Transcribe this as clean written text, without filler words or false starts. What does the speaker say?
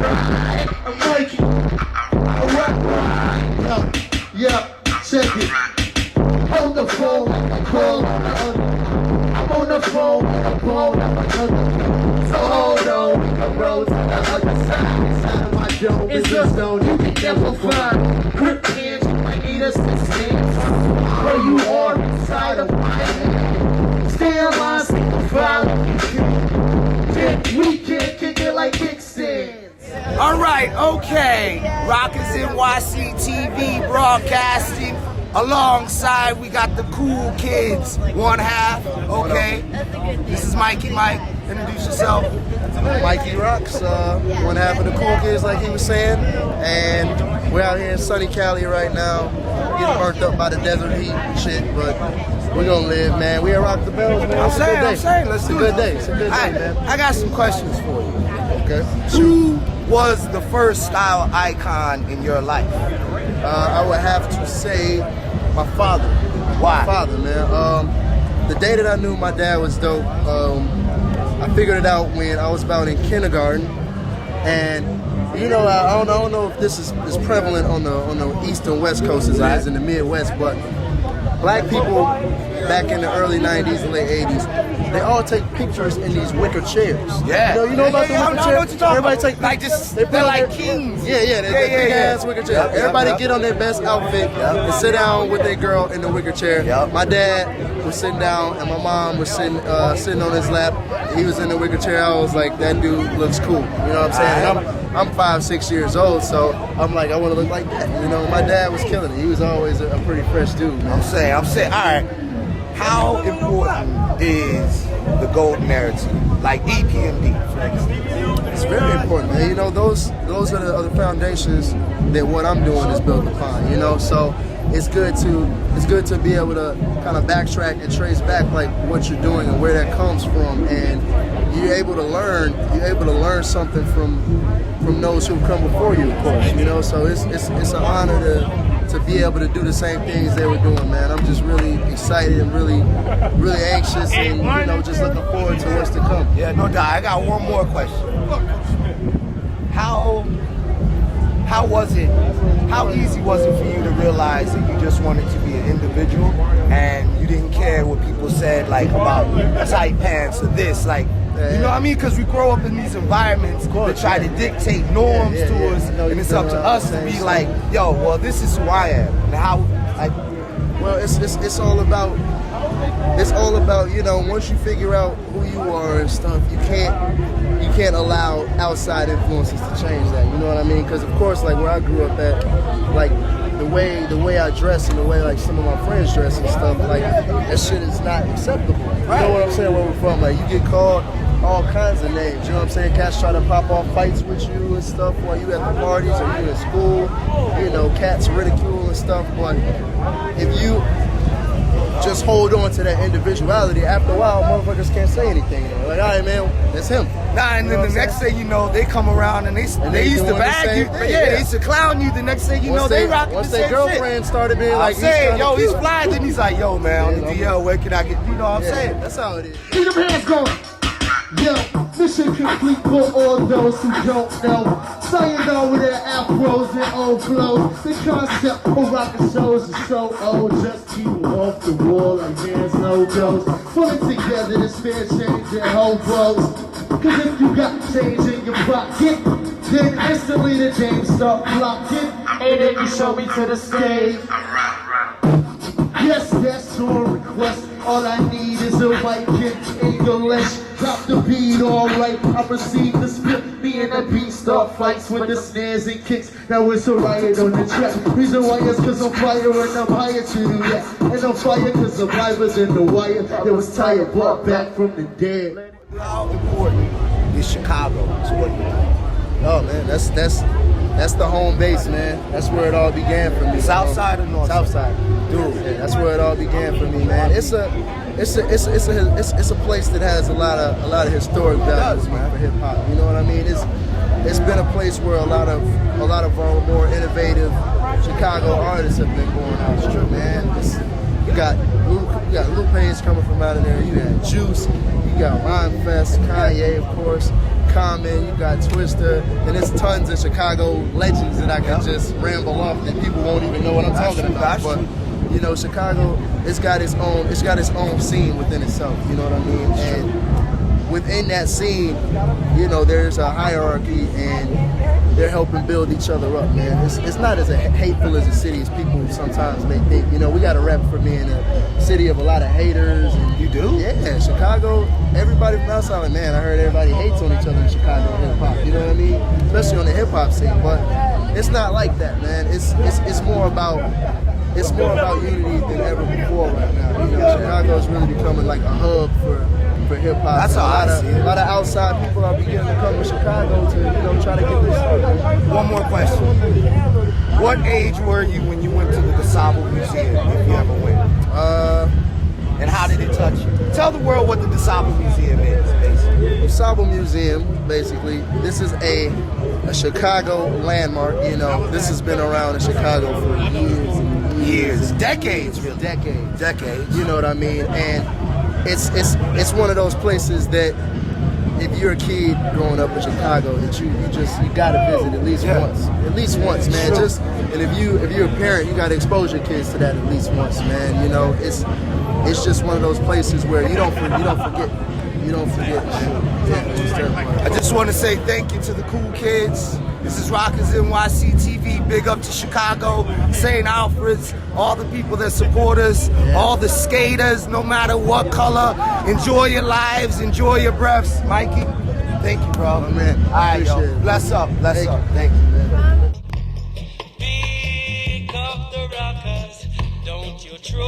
Alright, I'm Mikey. Alright, yeah, check it. On the phone, I call on the other. I'm on the phone, I call on the other. So hold on, I roll to the other side. Inside of my dome is a zone you can never find. Grip hands, you might need us to stand. Where you are inside of my hand. Stay on my single file. We can't kick it like kickstands. Alright, okay. RockersNYC TV broadcasting. Alongside, we got the cool kids, one half, okay? This is Mikey Mike. Introduce yourself. Mikey Rocks, one half of the cool kids, like he was saying. And we're out here in sunny Cali right now, getting burnt up by the desert heat and shit, but we're gonna live, man. We at Rock the Bells, man. I'm saying, let's do it. It's a good day, man. I got some questions for you. Okay. Who was the first style icon in your life? I would have to say my father. Why? My father, man. The day that I knew my dad was dope, I figured it out when I was about in kindergarten, and you know, I don't know if this is prevalent on the east and west coast as it is in the Midwest, but black people back in the early 90s and late 80s, they all take pictures in these wicker chairs. Yeah. You know about the wicker chairs? Everybody take like just they're like kings. Yeah, they're big ass wicker chairs. Everybody get on their best outfit and sit down with their girl in the wicker chair. My dad was sitting down and my mom was sitting on his lap. He was in the wicker chair. I was like, that dude looks cool. You know what I'm saying? I'm 5-6 years old, so I'm like, I want to look like that. You know, my dad was killing it. He was always a pretty fresh dude, man. I'm saying, all right. How important is the golden narrative, like EPMD, for instance? It's very important, man. You know, those are the foundations that what I'm doing is built upon. You know, so it's good to be able to kind of backtrack and trace back like what you're doing and where that comes from, and you're able to learn something from those who've come before you, of course. You know, so it's an honor to be able to do the same things they were doing, man. I'm just really excited and really anxious, and you know, just looking forward to what's to come. Yeah, no doubt. I got one more question. How easy was it for you to realize that you just wanted to be an individual and you didn't care what people said, like about tight pants or this, like, you know what I mean? Because we grow up in these environments that try to dictate norms to us, and it's up to us to be like, yo, well, this is who I am, and how, like. Well, it's all about, you know, once you figure out who you are and stuff, you can't allow outside influences to change that. You know what I mean? Because of course, like where I grew up at, like the way I dress and the way like some of my friends dress and stuff, like that shit is not acceptable. You know what I'm saying? Where we're from, like you get called all kinds of names. You know what I'm saying? Cats try to pop off fights with you and stuff while you at the parties or you in school. You know, cats ridicule and stuff. But if you just hold on to that individuality, after a while, motherfuckers can't say anything. You know? Like, all right, man, that's him. Nah, and then the next thing you know, they come around and they used to bag you. They used to clown you. The next thing you know, they rocking the same shit. Once their girlfriend started being like, I'm saying, yo, he's fly. Then he's like, yo, man, on the DL, where can I get, you know what I'm saying? That's how it is. Keep them hands going. Yo, mission complete for all those who don't know. Sayonara with their afros and old clothes. The concept of rockin' shows is so old. Just keep them off the wall like there's no ghost. Pull it together, this fair change and hobos. Cause if you got change in your pocket, then instantly the James start blocking. And then you show me to the stage. Yes, that's on request. All I need is a white kid English. Drop the beat, alright. I proceed to spit. Me and the beat start fights with the snares and kicks. Now it's a riot on the track. Reason why is cause I'm fire and I'm hired to do that. And I'm fire cause survivors in the wire. That was tired, brought back from the dead. How important is Chicago to what you do? Oh man, that's the home base, man. That's where it all began for me. South side or north? South side. Dude, yeah, that's where it all began for me, man. It's a place that has a lot of historic values, man, for hip hop. You know what I mean? It's been a place where a lot of our more innovative Chicago artists have been born out. It's true, man. You got Lupe's coming from out of there. You got Juice. You got Rhyme Fest, Kanye, of course. Common, you got Twister, and there's tons of Chicago legends that I can just ramble off that people won't even know what I'm talking about. But you know, Chicago, it's got its own scene within itself. You know what I mean? And within that scene, you know, there's a hierarchy, and they're helping build each other up, man. It's not as hateful as a city as people sometimes may think. You know, we got a rep for being a city of a lot of haters. And you do? Yeah, Chicago, everybody from outside, like, man, I heard everybody hates on each other in Chicago hip-hop. You know what I mean? Especially on the hip-hop scene. But it's not like that, man. It's more about unity than ever before right now. You know, Chicago's really becoming like a hub for hip hop. That's how I see it. A lot of outside people are beginning to come to Chicago to, you know, try to get this started. One more question. What age were you when you went to the DeSable Museum, if you ever went? And how did it touch you? Tell the world what the DeSable Museum is, basically. DeSable Museum, basically, this is a Chicago landmark. You know, this has been around in Chicago for years, decades, really. Decades. You know what I mean? And it's one of those places that if you're a kid growing up in Chicago, that you gotta visit at least once, man. And if you're a parent, you gotta expose your kids to that at least once, man. You know, it's just one of those places where you don't forget. I just want to say thank you to the cool kids. This is RockersNYC TV. Big up to Chicago, St. Alfred's, all the people that support us, all the skaters, no matter what color. Enjoy your lives, enjoy your breaths. Mikey, thank you, bro. Oh, man. All right, yo. Bless up. Thank you, man. Pick up the rockers, don't you throw